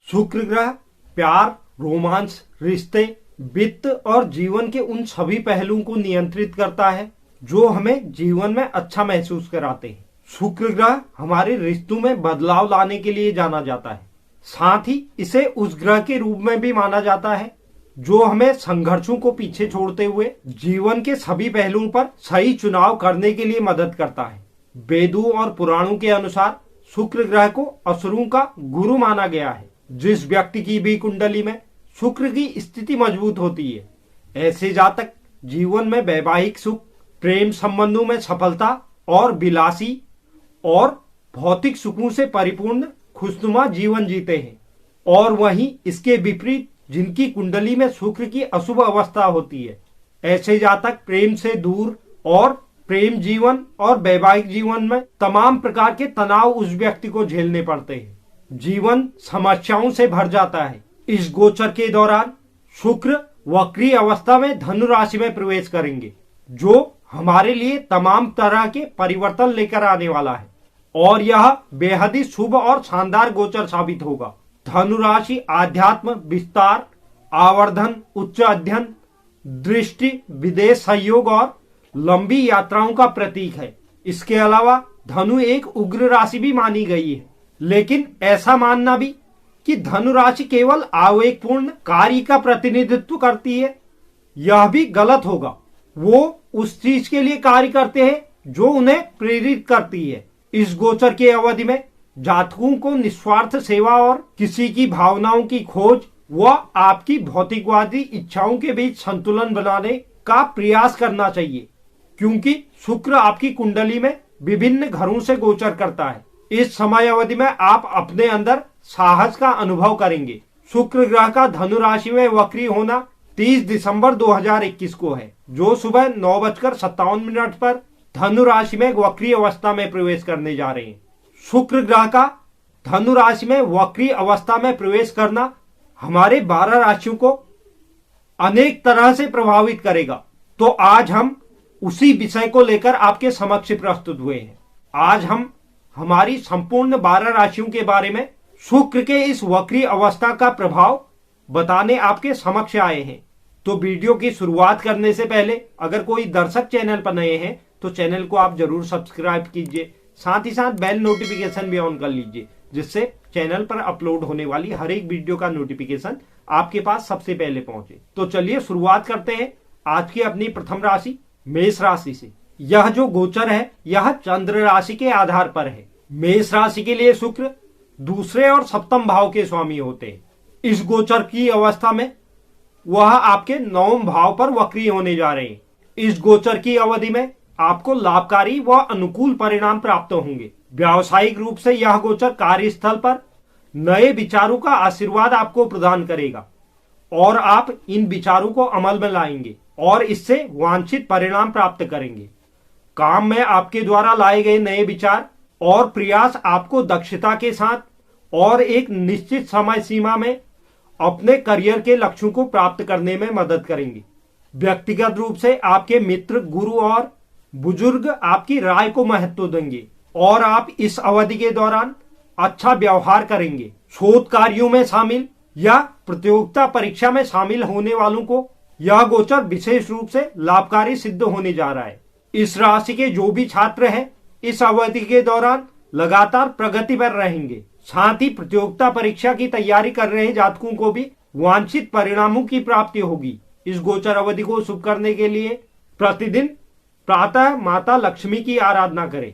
शुक्र ग्रह प्यार, रोमांस, रिश्ते, वित्त और जीवन के उन सभी पहलुओं को नियंत्रित करता है जो हमें जीवन में अच्छा महसूस कराते हैं। शुक्र ग्रह हमारे रिश्तों में बदलाव लाने के लिए जाना जाता है। साथ ही इसे उस ग्रह के रूप में भी माना जाता है जो हमें संघर्षों को पीछे छोड़ते हुए जीवन के सभी पहलुओं पर सही चुनाव करने के लिए मदद करता है। वेदों और पुराणों के अनुसार शुक्र ग्रह को असुरों का गुरु माना गया है। जिस व्यक्ति की भी कुंडली में शुक्र की स्थिति मजबूत होती है, ऐसे जातक जीवन में वैवाहिक सुख, प्रेम संबंधों में सफलता और विलासी और भौतिक सुखों से परिपूर्ण खुशनुमा जीवन जीते हैं। और वहीं इसके विपरीत जिनकी कुंडली में शुक्र की अशुभ अवस्था होती है, ऐसे जातक प्रेम से दूर और प्रेम जीवन और वैवाहिक जीवन में तमाम प्रकार के तनाव उस व्यक्ति को झेलने पड़ते हैं। जीवन समस्याओं से भर जाता है। इस गोचर के दौरान शुक्र वक्री अवस्था में धनु राशि में प्रवेश करेंगे, जो हमारे लिए तमाम तरह के परिवर्तन लेकर आने वाला है और यह बेहद ही शुभ और शानदार गोचर साबित होगा। धनु राशि आध्यात्म, विस्तार, आवर्धन, उच्च अध्ययन, दृष्टि, विदेश सहयोग और लंबी यात्राओं का प्रतीक है। इसके अलावा धनु एक उग्र राशि भी मानी गई है, लेकिन ऐसा मानना भी कि धनु राशि केवल आवेगपूर्ण कार्य का प्रतिनिधित्व करती है, यह भी गलत होगा। वो उस चीज के लिए कार्य करते हैं जो उन्हें प्रेरित करती है। इस गोचर की अवधि में जातकों को निस्वार्थ सेवा और किसी की भावनाओं की खोज व आपकी भौतिकवादी इच्छाओं के बीच संतुलन बनाने का प्रयास करना चाहिए, क्योंकि शुक्र आपकी कुंडली में विभिन्न घरों से गोचर करता है। इस समय अवधि में आप अपने अंदर साहस का अनुभव करेंगे। शुक्र ग्रह का धनु राशि में वक्री होना 30 दिसंबर 2021 को है, जो सुबह 9:57 पर धनु राशि में वक्री अवस्था में प्रवेश करने जा रहे हैं। शुक्र ग्रह का धनु राशि में वक्री अवस्था में प्रवेश करना हमारे 12 राशियों को अनेक तरह से प्रभावित करेगा। तो आज हम उसी विषय को लेकर आपके समक्ष प्रस्तुत हुए हैं। आज हम हमारी संपूर्ण 12 राशियों के बारे में शुक्र के इस वक्री अवस्था का प्रभाव बताने आपके समक्ष आए हैं। तो वीडियो की शुरुआत करने से पहले अगर कोई दर्शक चैनल पर नए हैं तो चैनल को आप जरूर सब्सक्राइब कीजिए, साथ ही साथ बेल नोटिफिकेशन भी ऑन कर लीजिए, जिससे चैनल पर अपलोड होने वाली हर एक वीडियो का नोटिफिकेशन आपके पास सबसे पहले पहुंचे। तो चलिए शुरुआत करते हैं आज की अपनी प्रथम राशि मेष राशि से। यह जो गोचर है यह चंद्र राशि के आधार पर है। मेष राशि के लिए शुक्र दूसरे और सप्तम भाव के स्वामी होते हैं। इस गोचर की अवस्था में वह आपके 9वें भाव पर वक्री होने जा रहे हैं। इस गोचर की अवधि में आपको लाभकारी व अनुकूल परिणाम प्राप्त होंगे। व्यावसायिक रूप से यह गोचर कार्यस्थल पर नए विचारों का आशीर्वाद आपको प्रदान करेगा और आप इन विचारों को अमल में लाएंगे और इससे वांछित परिणाम प्राप्त करेंगे। काम में आपके द्वारा लाए गए नए विचार और प्रयास आपको दक्षता के साथ और एक निश्चित समय सीमा में अपने करियर के लक्ष्यों को प्राप्त करने में मदद करेंगे। व्यक्तिगत रूप से आपके मित्र, गुरु और बुजुर्ग आपकी राय को महत्व देंगे और आप इस अवधि के दौरान अच्छा व्यवहार करेंगे। शोध कार्यों में शामिल या प्रतियोगिता परीक्षा में शामिल होने वालों को यह गोचर विशेष रूप से लाभकारी सिद्ध होने जा रहा है। इस राशि के जो भी छात्र हैं इस अवधि के दौरान लगातार प्रगति पर रहेंगे। साथ ही प्रतियोगिता परीक्षा की तैयारी कर रहे जातकों को भी वांछित परिणामों की प्राप्ति होगी। इस गोचर अवधि को शुभ करने के लिए प्रतिदिन प्रातः माता लक्ष्मी की आराधना करें।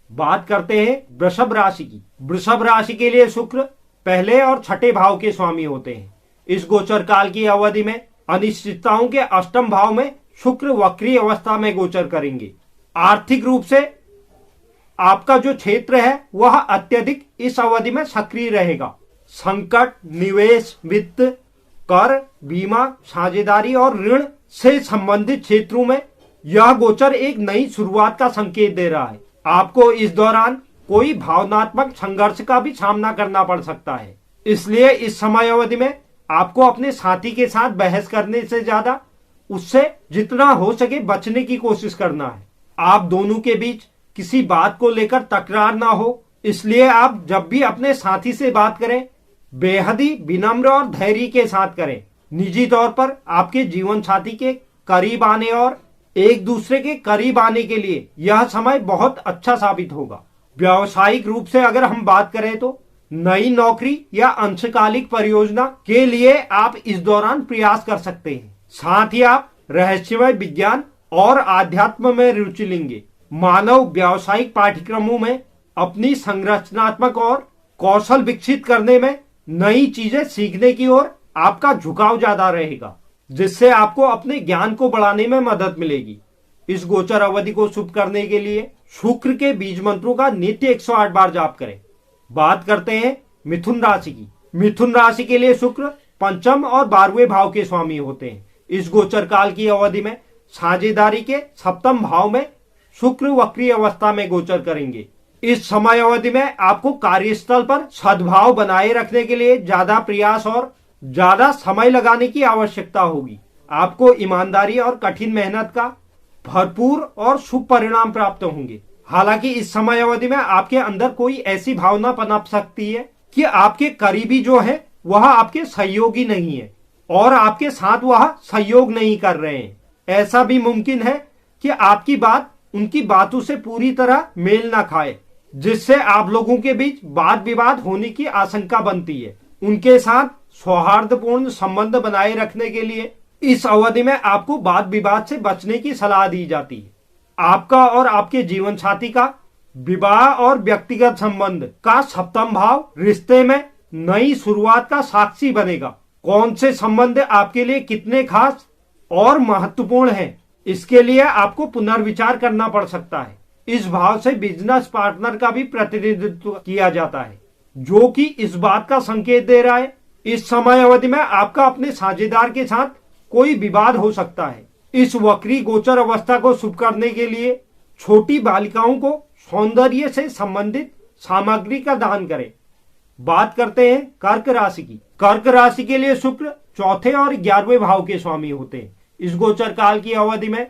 बात करते हैं वृषभ राशि की। वृषभ राशि के लिए शुक्र पहले और छठे भाव के स्वामी होते हैं। इस गोचर काल की अवधि में अनिश्चितताओं के अष्टम भाव में शुक्र वक्री अवस्था में गोचर करेंगे। आर्थिक रूप से आपका जो क्षेत्र है वह अत्यधिक इस अवधि में सक्रिय रहेगा। संकट, निवेश, वित्त, कर, बीमा, साझेदारी और ऋण से संबंधित क्षेत्रों में यह गोचर एक नई शुरुआत का संकेत दे रहा है। आपको इस दौरान कोई भावनात्मक संघर्ष का भी सामना करना पड़ सकता है, इसलिए इस समय अवधि में आपको अपने साथी के साथ बहस करने से ज्यादा उससे जितना हो सके बचने की कोशिश करना है। आप दोनों के बीच किसी बात को लेकर तकरार ना हो, इसलिए आप जब भी अपने साथी से बात करें बेहद ही विनम्र और धैर्य के साथ करें। निजी तौर पर आपके जीवन साथी के करीब आने और एक दूसरे के करीब आने के लिए यह समय बहुत अच्छा साबित होगा। व्यावसायिक रूप से अगर हम बात करें तो नई नौकरी या अंशकालिक परियोजना के लिए आप इस दौरान प्रयास कर सकते हैं। साथ ही आप रहस्यमय विज्ञान और आध्यात्म में रुचि लेंगे। मानव व्यावसायिक पाठ्यक्रमों में अपनी संरचनात्मक और कौशल विकसित करने में नई चीजें सीखने की ओर आपका झुकाव ज्यादा रहेगा, जिससे आपको अपने ज्ञान को बढ़ाने में मदद मिलेगी। इस गोचर अवधि को शुभ करने के लिए शुक्र के बीज मंत्रों का नित्य 108 बार जाप करें। बात करते हैं मिथुन राशि की। मिथुन राशि के लिए शुक्र पंचम और 12वें भाव के स्वामी होते हैं। इस गोचर काल की अवधि में साझेदारी के सप्तम भाव में शुक्र वक्री अवस्था में गोचर करेंगे। इस समय अवधि में आपको कार्यस्थल पर सद्भाव बनाए रखने के लिए ज्यादा प्रयास और ज्यादा समय लगाने की आवश्यकता होगी। आपको ईमानदारी और कठिन मेहनत का भरपूर और शुभ परिणाम प्राप्त होंगे। हालांकि इस समय अवधि में आपके अंदर कोई ऐसी भावना पनप सकती है कि आपके करीबी जो है वह आपके सहयोगी नहीं है और आपके साथ वह सहयोग नहीं कर रहे हैं। ऐसा भी मुमकिन है कि आपकी बात उनकी बातों से पूरी तरह मेल ना खाए, जिससे आप लोगों के बीच वाद विवाद होने की आशंका बनती है। उनके साथ सौहार्दपूर्ण संबंध बनाए रखने के लिए इस अवधि में आपको वाद विवाद से बचने की सलाह दी जाती है। आपका और आपके जीवन साथी का विवाह और व्यक्तिगत संबंध का सप्तम भाव रिश्ते में नई शुरुआत का साक्षी बनेगा। कौन से संबंध आपके लिए कितने खास और महत्वपूर्ण हैं, इसके लिए आपको पुनर्विचार करना पड़ सकता है। इस भाव से बिजनेस पार्टनर का भी प्रतिनिधित्व किया जाता है, जो कि इस बात का संकेत दे रहा है इस समय अवधि में आपका अपने साझेदार के साथ कोई विवाद हो सकता है। इस वक्री गोचर अवस्था को शुभ करने के लिए छोटी बालिकाओं को सौंदर्य से संबंधित सामग्री का दान करें। बात करते हैं कर्क राशि की। कर्क राशि के लिए शुक्र चौथे और 11वें भाव के स्वामी होते हैं। इस गोचर काल की अवधि में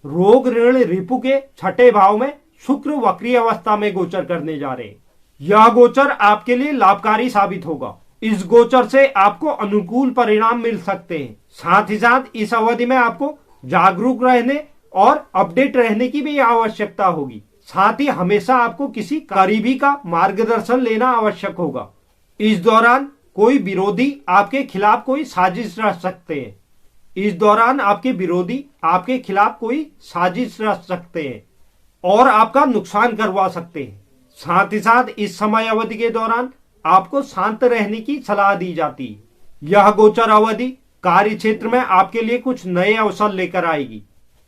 रोग ऋण रिपु के छठे भाव में शुक्र वक्री अवस्था में गोचर करने जा रहे हैं। यह गोचर आपके लिए लाभकारी साबित होगा। इस गोचर से आपको अनुकूल परिणाम मिल सकते हैं। साथ ही साथ इस अवधि में आपको जागरूक रहने और अपडेट रहने की भी आवश्यकता होगी। साथ ही हमेशा आपको किसी करीबी का मार्गदर्शन लेना आवश्यक होगा। इस दौरान कोई विरोधी आपके खिलाफ कोई साजिश रच सकते हैं। इस दौरान आपके विरोधी आपके खिलाफ कोई साजिश रच सकते हैं और आपका नुकसान करवा सकते हैं। साथ ही साथ इस समय अवधि के दौरान आपको शांत रहने की सलाह दी जाती है। यह गोचर अवधि कार्य क्षेत्र में आपके लिए कुछ नए अवसर लेकर आएगी।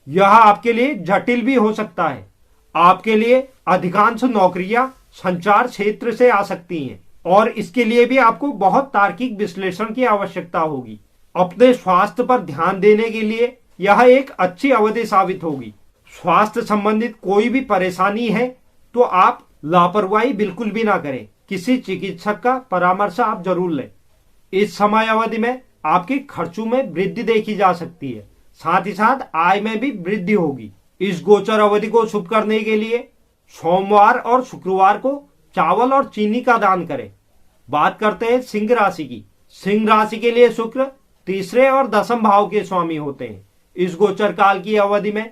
यह आपके लिए जटिल भी हो सकता है। आपके लिए अधिकांश नौकरियां संचार क्षेत्र से आ सकती हैं और इसके लिए भी आपको बहुत तार्किक विश्लेषण की आवश्यकता होगी। अपने स्वास्थ्य पर ध्यान देने के लिए यह एक अच्छी अवधि साबित होगी। स्वास्थ्य संबंधित कोई भी परेशानी है तो आप लापरवाही बिल्कुल भी ना करें। किसी चिकित्सक का परामर्श आप जरूर लें। इस समय अवधि में आपके खर्चों में वृद्धि देखी जा सकती है। साथ ही साथ आय में भी वृद्धि होगी। इस गोचर अवधि को शुभ करने के लिए सोमवार और शुक्रवार को चावल और चीनी का दान करें। बात करते हैं सिंह राशि की। सिंह राशि के लिए शुक्र तीसरे और दसम भाव के स्वामी होते हैं। इस गोचर काल की अवधि में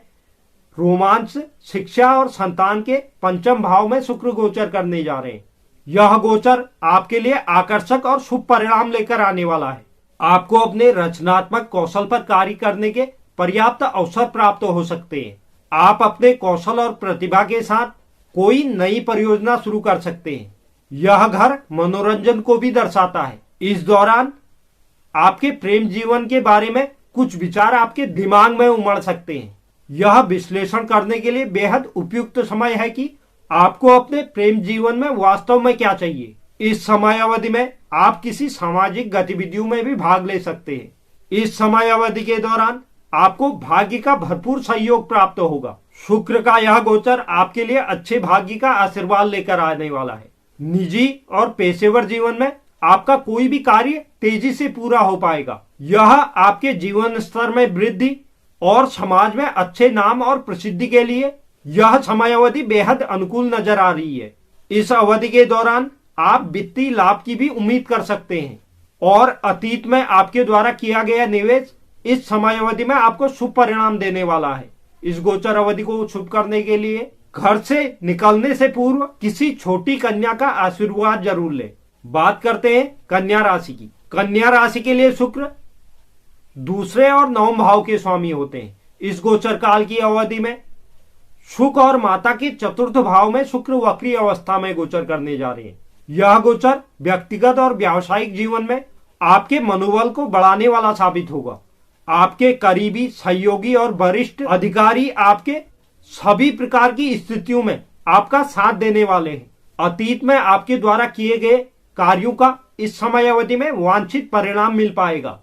रोमांच, शिक्षा और संतान के पंचम भाव में शुक्र गोचर करने जा रहे हैं। यह गोचर आपके लिए आकर्षक और शुभ परिणाम लेकर आने वाला है। आपको अपने रचनात्मक कौशल पर कार्य करने के पर्याप्त अवसर प्राप्त हो सकते हैं। आप अपने कौशल और प्रतिभा के साथ कोई नई परियोजना शुरू कर सकते हैं। यह घर मनोरंजन को भी दर्शाता है। इस दौरान आपके प्रेम जीवन के बारे में कुछ विचार आपके दिमाग में उमड़ सकते हैं। यह विश्लेषण करने के लिए बेहद उपयुक्त समय है कि आपको अपने प्रेम जीवन में वास्तव में क्या चाहिए। इस समय अवधि में आप किसी सामाजिक गतिविधियों में भी भाग ले सकते हैं। इस समय अवधि के दौरान आपको भाग्य का भरपूर सहयोग प्राप्त होगा। शुक्र का यह गोचर आपके लिए अच्छे भाग्य का आशीर्वाद लेकर आने वाला है। निजी और पेशेवर जीवन में आपका कोई भी कार्य तेजी से पूरा हो पाएगा। यह आपके जीवन स्तर में वृद्धि और समाज में अच्छे नाम और प्रसिद्धि के लिए यह समय अवधि बेहद अनुकूल नजर आ रही है। इस अवधि के दौरान आप वित्तीय लाभ की भी उम्मीद कर सकते हैं। और अतीत में आपके द्वारा किया गया निवेश इस समय अवधि में आपको शुभ परिणाम देने वाला है। इस गोचर अवधि को शुभ करने के लिए घर से निकलने से पूर्व किसी छोटी कन्या का आशीर्वाद जरूर ले। बात करते हैं कन्या राशि की। कन्या राशि के लिए शुक्र दूसरे और नवम भाव के स्वामी होते हैं। इस गोचर काल की अवधि में सुख और माता के चतुर्थ भाव में शुक्र वक्री अवस्था में गोचर करने जा रहे हैं। यह गोचर व्यक्तिगत और व्यावसायिक जीवन में आपके मनोबल को बढ़ाने वाला साबित होगा। आपके करीबी सहयोगी और वरिष्ठ अधिकारी आपके सभी प्रकार की स्थितियों में आपका साथ देने वाले हैं। अतीत में आपके द्वारा किए गए कार्यों का इस समय अवधि में वांछित परिणाम मिल पाएगा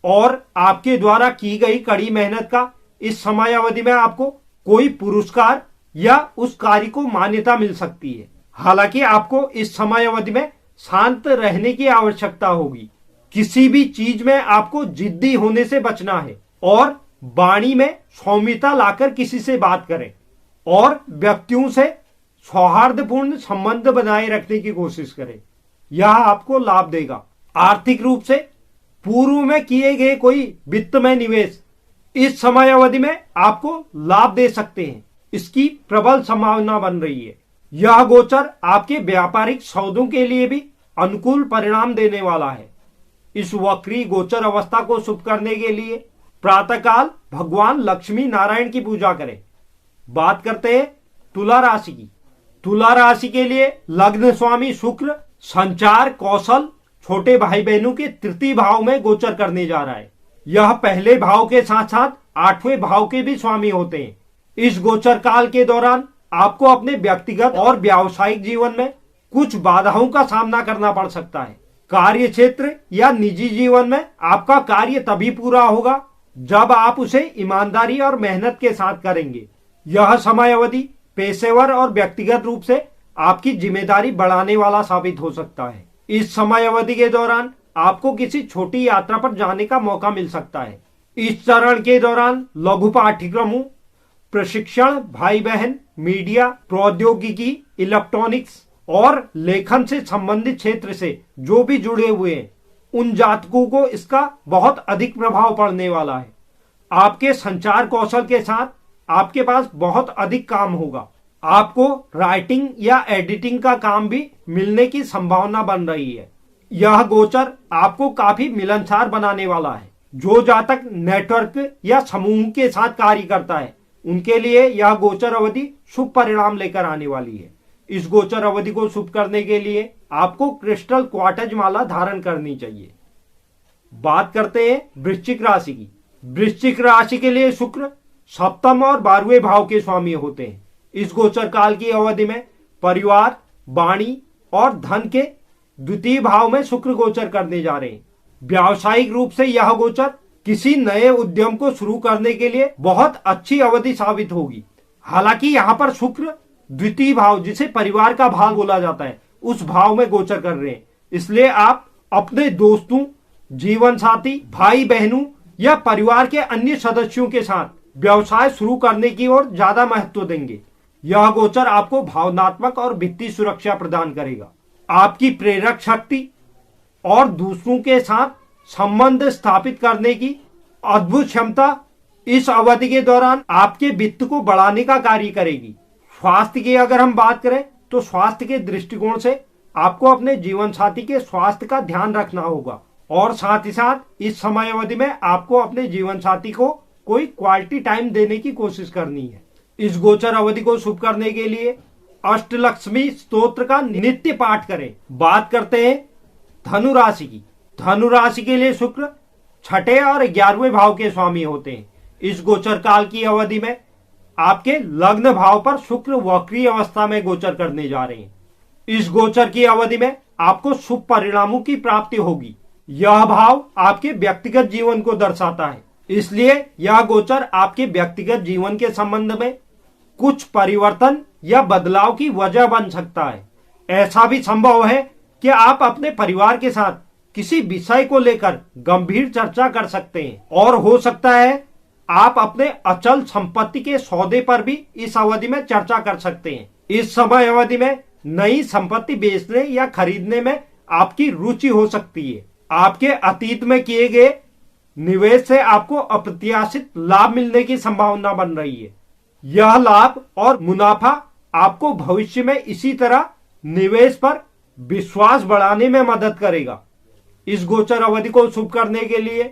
और आपके द्वारा की गई कड़ी मेहनत का इस समय अवधि में आपको कोई पुरस्कार या उस कार्य को मान्यता मिल सकती है। हालांकि आपको इस समय अवधि में शांत रहने की आवश्यकता होगी। किसी भी चीज में आपको जिद्दी होने से बचना है और वाणी में सौम्यता लाकर किसी से बात करें और व्यक्तियों से सौहार्दपूर्ण संबंध बनाए रखने की कोशिश करें। यह आपको लाभ देगा। आर्थिक रूप से पूर्व में किए गए कोई वित्तमय निवेश इस समय अवधि में आपको लाभ दे सकते हैं। इसकी प्रबल संभावना बन रही है। यह गोचर आपके व्यापारिक सौदों के लिए भी अनुकूल परिणाम देने वाला है। इस वक्री गोचर अवस्था को शुभ करने के लिए प्रातःकाल भगवान लक्ष्मी नारायण की पूजा करें। बात करते हैं तुला राशि की। तुला राशि के लिए लग्न स्वामी शुक्र संचार कौशल छोटे भाई बहनों के तृतीय भाव में गोचर करने जा रहा है। यह पहले भाव के साथ साथ आठवें भाव के भी स्वामी होते हैं। इस गोचर काल के दौरान आपको अपने व्यक्तिगत और व्यावसायिक जीवन में कुछ बाधाओं का सामना करना पड़ सकता है। कार्य क्षेत्र या निजी जीवन में आपका कार्य तभी पूरा होगा जब आप उसे ईमानदारी और मेहनत के साथ करेंगे। यह समय अवधि पेशेवर और व्यक्तिगत रूप से आपकी जिम्मेदारी बढ़ाने वाला साबित हो सकता है। इस समय अवधि के दौरान आपको किसी छोटी यात्रा पर जाने का मौका मिल सकता है। इस चरण के दौरान लघु पाठ्यक्रमों प्रशिक्षण भाई बहन मीडिया प्रौद्योगिकी इलेक्ट्रॉनिक्स और लेखन से संबंधित क्षेत्र से जो भी जुड़े हुए हैं उन जातकों को इसका बहुत अधिक प्रभाव पड़ने वाला है। आपके संचार कौशल के साथ आपके पास बहुत अधिक काम होगा। आपको राइटिंग या एडिटिंग का काम भी मिलने की संभावना बन रही है। यह गोचर आपको काफी मिलनसार बनाने वाला है। जो जातक नेटवर्क या समूह के साथ कार्य करता है उनके लिए यह गोचर अवधि शुभ परिणाम लेकर आने वाली है। इस गोचर अवधि को शुभ करने के लिए आपको क्रिस्टल क्वार्टज माला धारण करनी चाहिए। बात करते हैं वृश्चिक राशि की। वृश्चिक राशि के लिए शुक्र सप्तम और 12वें भाव के स्वामी होते हैं। इस गोचर काल की अवधि में परिवार वाणी और धन के द्वितीय भाव में शुक्र गोचर करने जा रहे हैं। व्यावसायिक रूप से यह गोचर किसी नए उद्यम को शुरू करने के लिए बहुत अच्छी अवधि साबित होगी। हालांकि यहाँ पर शुक्र द्वितीय भाव जिसे परिवार का भाव बोला जाता है उस भाव में गोचर कर रहे हैं। इसलिए आप अपने दोस्तों जीवन साथी भाई बहनों या परिवार के अन्य सदस्यों के साथ व्यवसाय शुरू करने की ओर ज्यादा महत्व देंगे। यह गोचर आपको भावनात्मक और वित्तीय सुरक्षा प्रदान करेगा। आपकी प्रेरक शक्ति और दूसरों के साथ संबंध स्थापित करने की अद्भुत क्षमता इस अवधि के दौरान आपके वित्त को बढ़ाने का कार्य करेगी। स्वास्थ्य की अगर हम बात करें तो स्वास्थ्य के दृष्टिकोण से आपको अपने जीवन साथी के स्वास्थ्य का ध्यान रखना होगा और साथ ही साथ इस समय अवधि में आपको अपने जीवन साथी को कोई क्वालिटी टाइम देने की कोशिश करनी है। इस गोचर अवधि को शुभ करने के लिए अष्टलक्ष्मी स्तोत्र का नित्य पाठ करें। बात करते हैं धनु राशि की। धनु राशि के लिए शुक्र छठे और 11वें भाव के स्वामी होते हैं। इस गोचर काल की अवधि में आपके लग्न भाव पर शुक्र वक्री अवस्था में गोचर करने जा रहे हैं। इस गोचर की अवधि में आपको शुभ परिणामों की प्राप्ति होगी। यह भाव आपके व्यक्तिगत जीवन को दर्शाता है, इसलिए यह गोचर आपके व्यक्तिगत जीवन के संबंध में कुछ परिवर्तन या बदलाव की वजह बन सकता है। ऐसा भी संभव है कि आप अपने परिवार के साथ किसी विषय को लेकर गंभीर चर्चा कर सकते हैं और हो सकता है आप अपने अचल संपत्ति के सौदे पर भी इस अवधि में चर्चा कर सकते हैं। इस समय अवधि में नई संपत्ति बेचने या खरीदने में आपकी रुचि हो सकती है। आपके अतीत में किए गए निवेश से आपको अप्रत्याशित लाभ मिलने की संभावना बन रही है। यह लाभ और मुनाफा आपको भविष्य में इसी तरह निवेश पर विश्वास बढ़ाने में मदद करेगा। इस गोचर अवधि को शुभ करने के लिए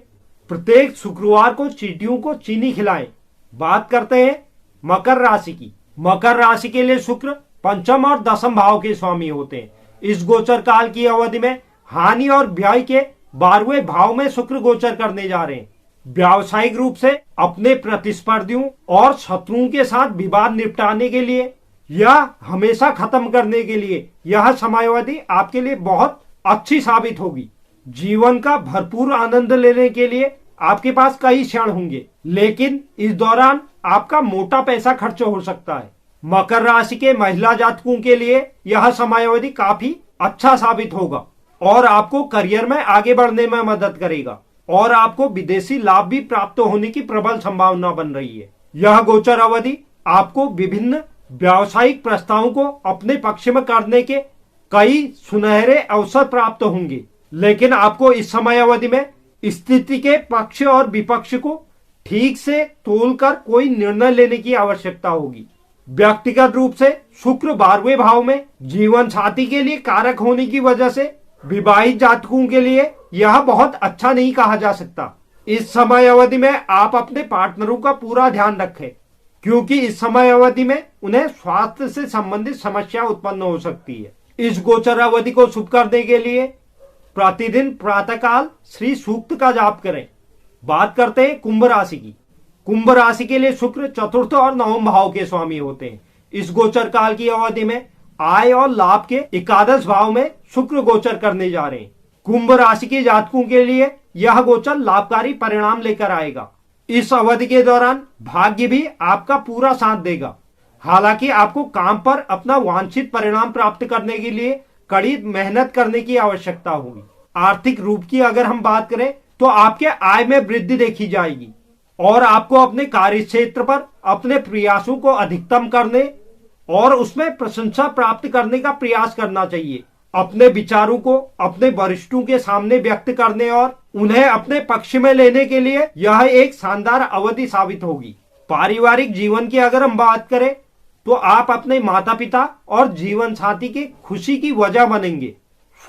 प्रत्येक शुक्रवार को चींटियों को चीनी खिलाएं। बात करते हैं मकर राशि की। मकर राशि के लिए शुक्र पंचम और दसम भाव के स्वामी होते हैं। इस गोचर काल की अवधि में हानि और व्यय के 12वें भाव में शुक्र गोचर करने जा रहे हैं। व्यावसायिक रूप से अपने प्रतिस्पर्धियों और शत्रुओं के साथ विवाद निपटाने के लिए या हमेशा खत्म करने के लिए यह समयावधि आपके लिए बहुत अच्छी साबित होगी। जीवन का भरपूर आनंद लेने के लिए आपके पास कई क्षण होंगे, लेकिन इस दौरान आपका मोटा पैसा खर्च हो सकता है। मकर राशि के महिला जातकों के लिए यह समयावधि काफी अच्छा साबित होगा और आपको करियर में आगे बढ़ने में मदद करेगा और आपको विदेशी लाभ भी प्राप्त होने की प्रबल संभावना बन रही है। यह गोचर अवधि आपको विभिन्न व्यावसायिक प्रस्तावों को अपने पक्ष में करने के कई सुनहरे अवसर प्राप्त होंगे, लेकिन आपको इस समय अवधि में स्थिति के पक्ष और विपक्ष को ठीक से तोलकर कोई निर्णय लेने की आवश्यकता होगी। व्यक्तिगत रूप से शुक्र 12वें भाव में जीवन साथी के लिए कारक होने की वजह से विवाहित जातकों के लिए यह बहुत अच्छा नहीं कहा जा सकता। इस समय अवधि में आप अपने पार्टनरों का पूरा ध्यान रखें, क्योंकि इस समय अवधि में उन्हें स्वास्थ्य से संबंधित समस्या उत्पन्न हो सकती है। इस गोचर अवधि को शुभ करने के लिए प्रतिदिन प्रातःकाल श्री सूक्त का जाप करें। बात करते हैं कुंभ राशि की। कुंभ राशि के लिए शुक्र चतुर्थ और नवम भाव के स्वामी होते हैं। इस गोचर काल की अवधि में आय और लाभ के एकादश भाव में शुक्र गोचर करने जा रहे हैं। कुंभ राशि के जातकों के लिए यह गोचर लाभकारी परिणाम लेकर आएगा। इस अवधि के दौरान भाग्य भी आपका पूरा साथ देगा। हालांकि आपको काम पर अपना वांछित परिणाम प्राप्त करने के लिए कड़ी मेहनत करने की आवश्यकता होगी। आर्थिक रूप की अगर हम बात करें तो आपके आय में वृद्धि देखी जाएगी और आपको अपने कार्य क्षेत्र पर अपने प्रयासों को अधिकतम करने और उसमें प्रशंसा प्राप्त करने का प्रयास करना चाहिए। अपने विचारों को अपने वरिष्ठों के सामने व्यक्त करने और उन्हें अपने पक्ष में लेने के लिए यह एक शानदार अवधि साबित होगी। पारिवारिक जीवन की अगर हम बात करें तो आप अपने माता पिता और जीवन साथी की खुशी की वजह बनेंगे।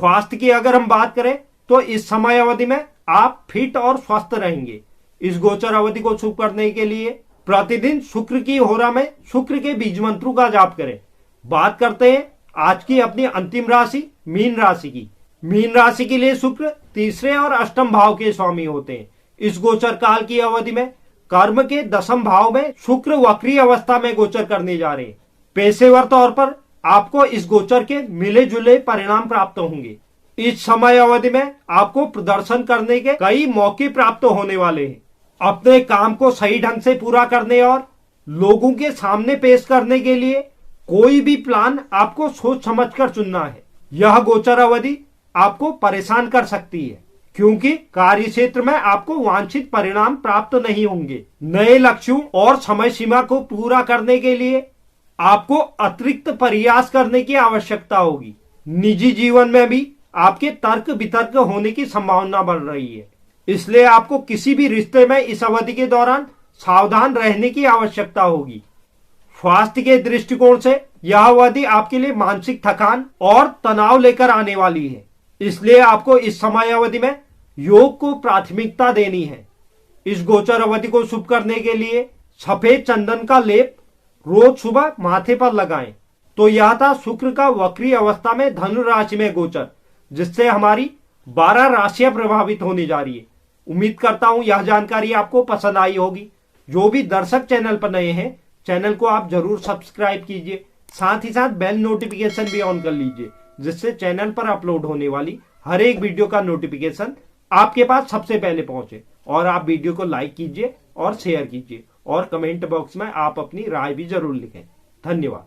स्वास्थ्य की अगर हम बात करें तो इस समय अवधि में आप फिट और स्वस्थ रहेंगे। इस गोचर अवधि को शुभ करने के लिए प्रतिदिन शुक्र की होरा में शुक्र के बीज मंत्रों का जाप करें। बात करते हैं आज की अपनी अंतिम राशि मीन राशि की। मीन राशि के लिए शुक्र तीसरे और अष्टम भाव के स्वामी होते हैं। इस गोचर काल की अवधि में कर्म के दसम भाव में शुक्र वक्री अवस्था में गोचर करने जा रहे हैं। पेशेवर तौर पर आपको इस गोचर के मिले जुले परिणाम प्राप्त होंगे। इस समय अवधि में आपको प्रदर्शन करने के कई मौके प्राप्त होने वाले हैं। अपने काम को सही ढंग से पूरा करने और लोगों के सामने पेश करने के लिए कोई भी प्लान आपको सोच समझकर चुनना है। यह गोचर अवधि आपको परेशान कर सकती है, क्योंकि कार्य क्षेत्र में आपको वांछित परिणाम प्राप्त नहीं होंगे। नए लक्ष्यों और समय सीमा को पूरा करने के लिए आपको अतिरिक्त प्रयास करने की आवश्यकता होगी। निजी जीवन में भी आपके तर्क वितर्क होने की संभावना बढ़ रही है, इसलिए आपको किसी भी रिश्ते में इस अवधि के दौरान सावधान रहने की आवश्यकता होगी। स्वास्थ्य के दृष्टिकोण से यह अवधि आपके लिए मानसिक थकान और तनाव लेकर आने वाली है, इसलिए आपको इस समय अवधि में योग को प्राथमिकता देनी है। इस गोचर अवधि को शुभ करने के लिए सफेद चंदन का लेप रोज सुबह माथे पर लगाएं। तो यह था शुक्र का वक्री अवस्था में धनु राशि में गोचर, जिससे हमारी 12 राशियां प्रभावित होने जा रही है। उम्मीद करता हूं यह जानकारी आपको पसंद आई होगी। जो भी दर्शक चैनल पर नए हैं, चैनल को आप जरूर सब्सक्राइब कीजिए, साथ ही साथ बेल नोटिफिकेशन भी ऑन कर लीजिए, जिससे चैनल पर अपलोड होने वाली हर एक वीडियो का नोटिफिकेशन आपके पास सबसे पहले पहुंचे। और आप वीडियो को लाइक कीजिए और शेयर कीजिए और कमेंट बॉक्स में आप अपनी राय भी जरूर लिखें। धन्यवाद।